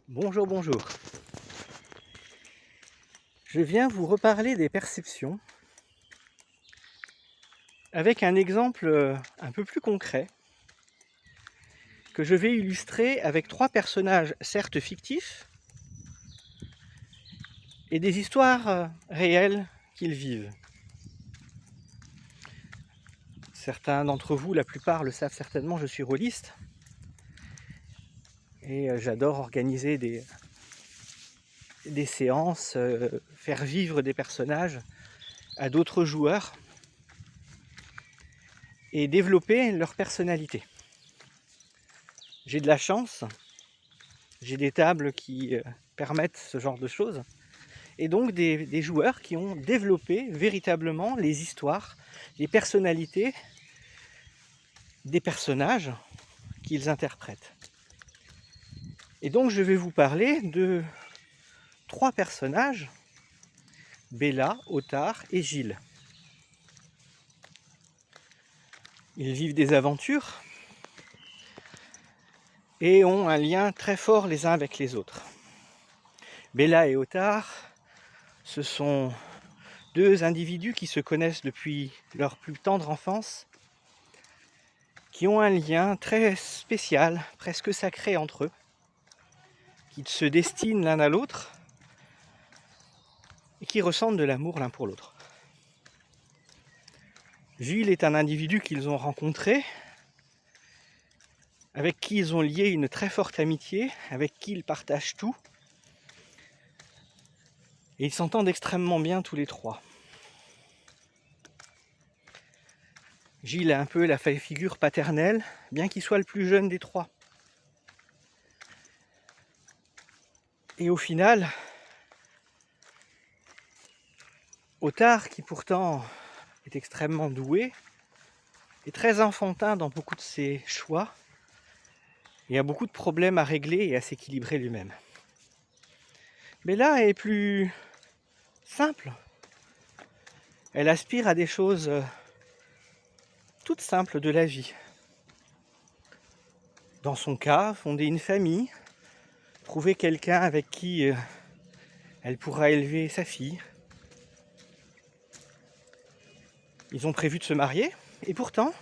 Bonjour, bonjour. Je viens vous reparler des perceptions avec un exemple un peu plus concret que je vais illustrer avec 3 personnages certes fictifs et des histoires réelles qu'ils vivent. Certains d'entre vous, la plupart le savent certainement, je suis rôliste et j'adore organiser des séances, faire vivre des personnages à d'autres joueurs et développer leur personnalité. J'ai de la chance, j'ai des tables qui permettent ce genre de choses, et donc des joueurs qui ont développé véritablement les histoires, les personnalités des personnages qu'ils interprètent. Et donc je vais vous parler de 3 personnages, Bella, Ottar et Gilles. Ils vivent des aventures et ont un lien très fort les uns avec les autres. Bella et Ottar, ce sont 2 individus qui se connaissent depuis leur plus tendre enfance, qui ont un lien très spécial, presque sacré entre eux, qui se destinent l'un à l'autre et qui ressentent de l'amour l'un pour l'autre. Gilles est un individu qu'ils ont rencontré, avec qui ils ont lié une très forte amitié, avec qui ils partagent tout, et ils s'entendent extrêmement bien tous les 3. Gilles a un peu la figure paternelle, bien qu'il soit le plus jeune des 3. Et au final, Ottar, qui pourtant est extrêmement doué, est très enfantin dans beaucoup de ses choix et a beaucoup de problèmes à régler et à s'équilibrer lui-même. Bella est plus simple. Elle aspire à des choses toutes simples de la vie. Dans son cas, fonder une famille, trouver quelqu'un avec qui elle pourra élever sa fille. Ils ont prévu de se marier, et pourtant,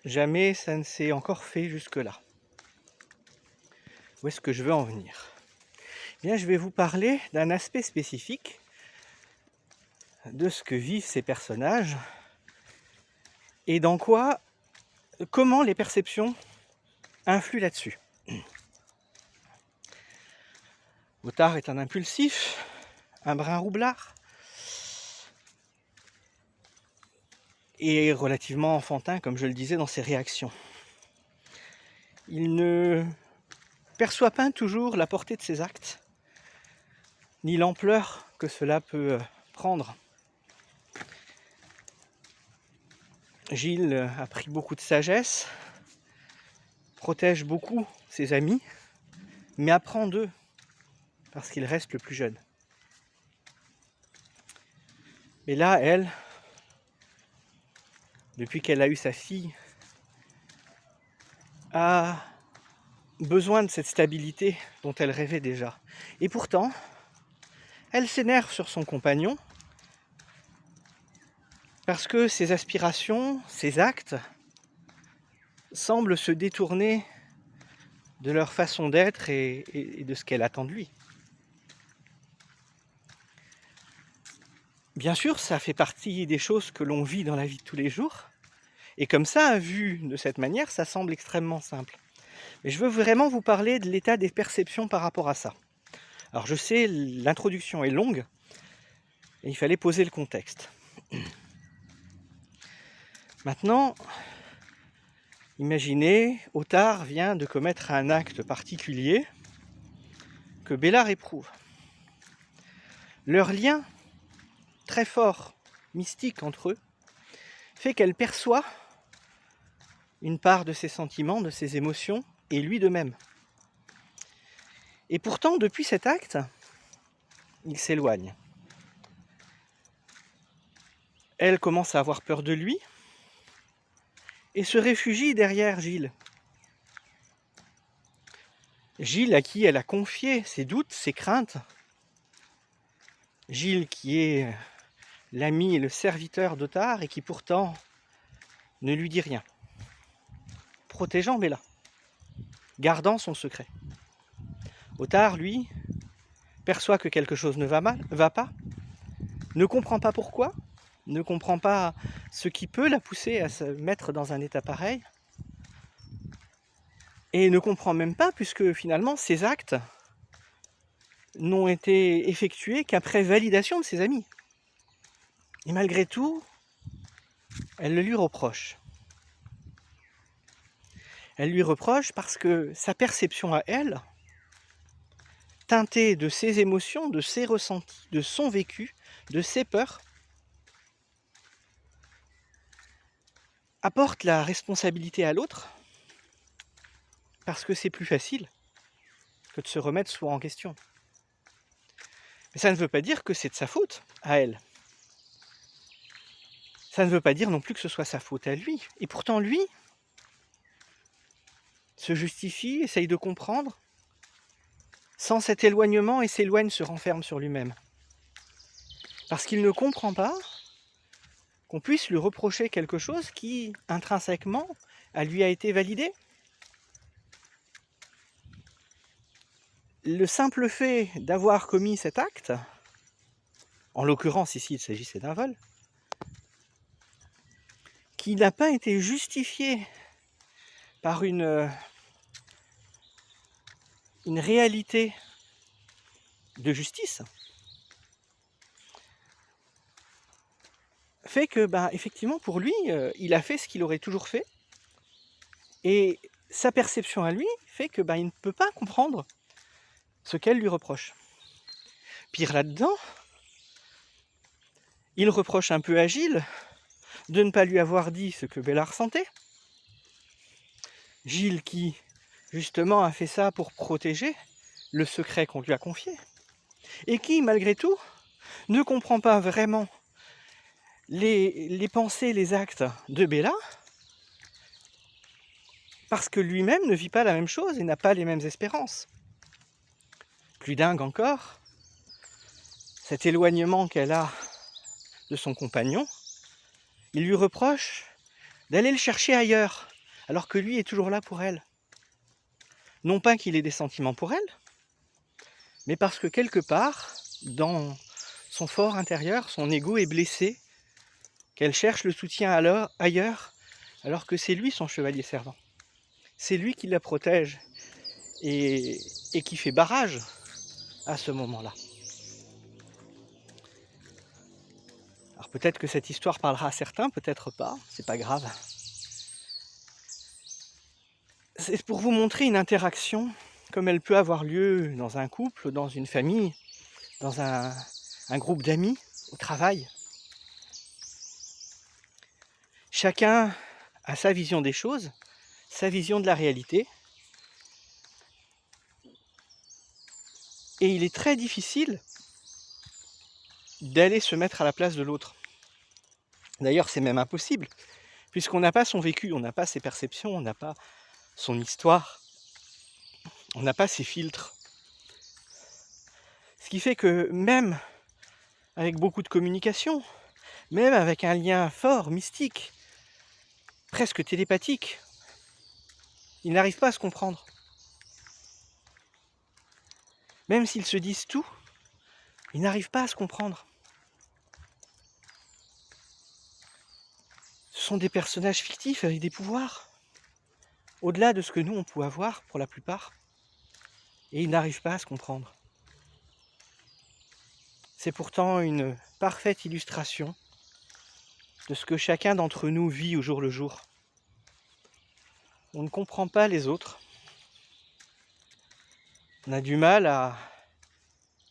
jamais ça ne s'est encore fait jusque-là. Où est-ce que je veux en venir ? Bien, je vais vous parler d'un aspect spécifique de ce que vivent ces personnages et comment les perceptions influent là-dessus. Ottar est un impulsif, un brin roublard, et relativement enfantin, comme je le disais, dans ses réactions. Il ne perçoit pas toujours la portée de ses actes, ni l'ampleur que cela peut prendre. Gilles a pris beaucoup de sagesse, protège beaucoup ses amis, mais apprend d'eux, parce qu'il reste le plus jeune. Mais là, elle, depuis qu'elle a eu sa fille, a besoin de cette stabilité dont elle rêvait déjà. Et pourtant, elle s'énerve sur son compagnon parce que ses aspirations, ses actes semblent se détourner de leur façon d'être et de ce qu'elle attend de lui. Bien sûr, ça fait partie des choses que l'on vit dans la vie de tous les jours, et comme ça, vu de cette manière, ça semble extrêmement simple. Mais je veux vraiment vous parler de l'état des perceptions par rapport à ça. Alors je sais, l'introduction est longue, et il fallait poser le contexte. Maintenant, imaginez, Ottar vient de commettre un acte particulier que Bella réprouve. Leur lien, très fort, mystique entre eux, fait qu'elle perçoit une part de ses sentiments, de ses émotions, et lui de même. Et pourtant, depuis cet acte, il s'éloigne. Elle commence à avoir peur de lui et se réfugie derrière Gilles. Gilles à qui elle a confié ses doutes, ses craintes. Gilles qui est l'ami et le serviteur d'Ottar et qui pourtant ne lui dit rien, protégeant Bella, gardant son secret. Ottar, lui, perçoit que quelque chose ne va pas, ne comprend pas pourquoi, ne comprend pas ce qui peut la pousser à se mettre dans un état pareil, et ne comprend même pas puisque finalement ses actes n'ont été effectués qu'après validation de ses amis. Et malgré tout, elle le lui reproche. Elle lui reproche parce que sa perception à elle, teintée de ses émotions, de ses ressentis, de son vécu, de ses peurs, apporte la responsabilité à l'autre parce que c'est plus facile que de se remettre soi en question. Mais ça ne veut pas dire que c'est de sa faute à elle. Ça ne veut pas dire non plus que ce soit sa faute à lui. Et pourtant lui se justifie, essaye de comprendre, sent cet éloignement et s'éloigne, se renferme sur lui-même. Parce qu'il ne comprend pas qu'on puisse lui reprocher quelque chose qui, intrinsèquement, lui a été validé. Le simple fait d'avoir commis cet acte, en l'occurrence ici il s'agissait d'un vol, qui n'a pas été justifié par une réalité de justice, fait que, effectivement, pour lui, il a fait ce qu'il aurait toujours fait, et sa perception à lui fait que, il ne peut pas comprendre ce qu'elle lui reproche. Pire là-dedans, il reproche un peu à Gilles de ne pas lui avoir dit ce que Bella ressentait. Gilles qui, justement, a fait ça pour protéger le secret qu'on lui a confié, et qui, malgré tout, ne comprend pas vraiment les pensées, les actes de Bella, parce que lui-même ne vit pas la même chose et n'a pas les mêmes espérances. Plus dingue encore, cet éloignement qu'elle a de son compagnon, il lui reproche d'aller le chercher ailleurs, alors que lui est toujours là pour elle. Non pas qu'il ait des sentiments pour elle, mais parce que quelque part, dans son fort intérieur, son ego est blessé, qu'elle cherche le soutien ailleurs, alors que c'est lui son chevalier servant. C'est lui qui la protège et qui fait barrage à ce moment-là. Alors peut-être que cette histoire parlera à certains, peut-être pas, c'est pas grave. C'est pour vous montrer une interaction comme elle peut avoir lieu dans un couple, dans une famille, dans un groupe d'amis, au travail. Chacun a sa vision des choses, sa vision de la réalité. Et il est très difficile d'aller se mettre à la place de l'autre. D'ailleurs, c'est même impossible, puisqu'on n'a pas son vécu, on n'a pas ses perceptions, on n'a pas son histoire, on n'a pas ses filtres. Ce qui fait que même avec beaucoup de communication, même avec un lien fort, mystique, presque télépathique, ils n'arrivent pas à se comprendre. Même s'ils se disent tout, ils n'arrivent pas à se comprendre. Ce sont des personnages fictifs avec des pouvoirs, au-delà de ce que nous on peut avoir pour la plupart, et ils n'arrivent pas à se comprendre. C'est pourtant une parfaite illustration de ce que chacun d'entre nous vit au jour le jour. On ne comprend pas les autres. On a du mal à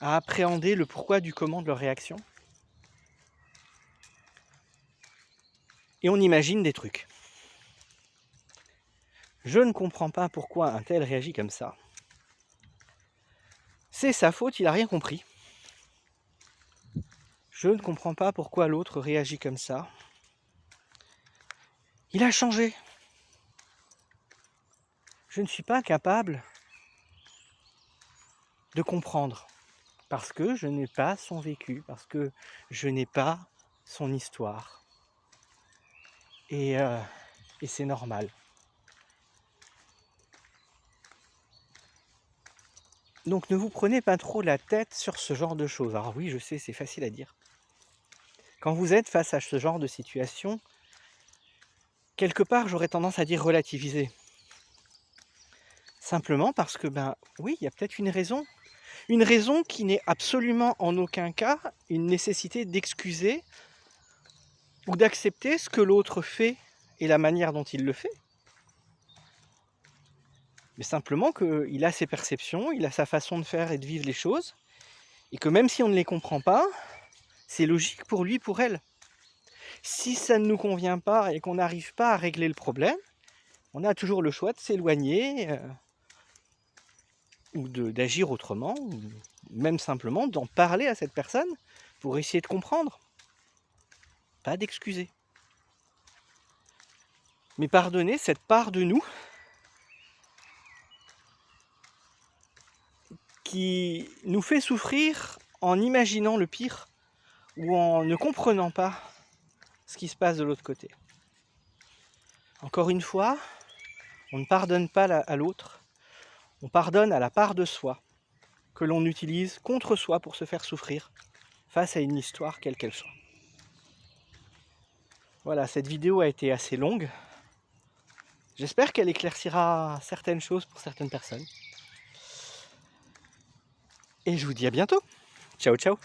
appréhender le pourquoi du comment de leur réaction. Et on imagine des trucs. Je ne comprends pas pourquoi un tel réagit comme ça. C'est sa faute, il n'a rien compris. Je ne comprends pas pourquoi l'autre réagit comme ça. Il a changé. Je ne suis pas capable de comprendre. Parce que je n'ai pas son vécu, parce que je n'ai pas son histoire. Et c'est normal. Donc ne vous prenez pas trop la tête sur ce genre de choses. Alors oui, je sais, c'est facile à dire. Quand vous êtes face à ce genre de situation, quelque part, j'aurais tendance à dire relativiser. Simplement parce que, oui, il y a peut-être une raison. Une raison qui n'est absolument en aucun cas une nécessité d'excuser ou d'accepter ce que l'autre fait et la manière dont il le fait. Mais simplement qu'il a ses perceptions, il a sa façon de faire et de vivre les choses, et que même si on ne les comprend pas, c'est logique pour lui, pour elle. Si ça ne nous convient pas et qu'on n'arrive pas à régler le problème, on a toujours le choix de s'éloigner ou d'agir autrement, ou même simplement d'en parler à cette personne pour essayer de comprendre. Pas d'excuser. Mais pardonner cette part de nous qui nous fait souffrir en imaginant le pire ou en ne comprenant pas ce qui se passe de l'autre côté. Encore une fois, on ne pardonne pas à l'autre, on pardonne à la part de soi que l'on utilise contre soi pour se faire souffrir face à une histoire quelle qu'elle soit. Voilà, cette vidéo a été assez longue. J'espère qu'elle éclaircira certaines choses pour certaines personnes. Et je vous dis à bientôt. Ciao, ciao.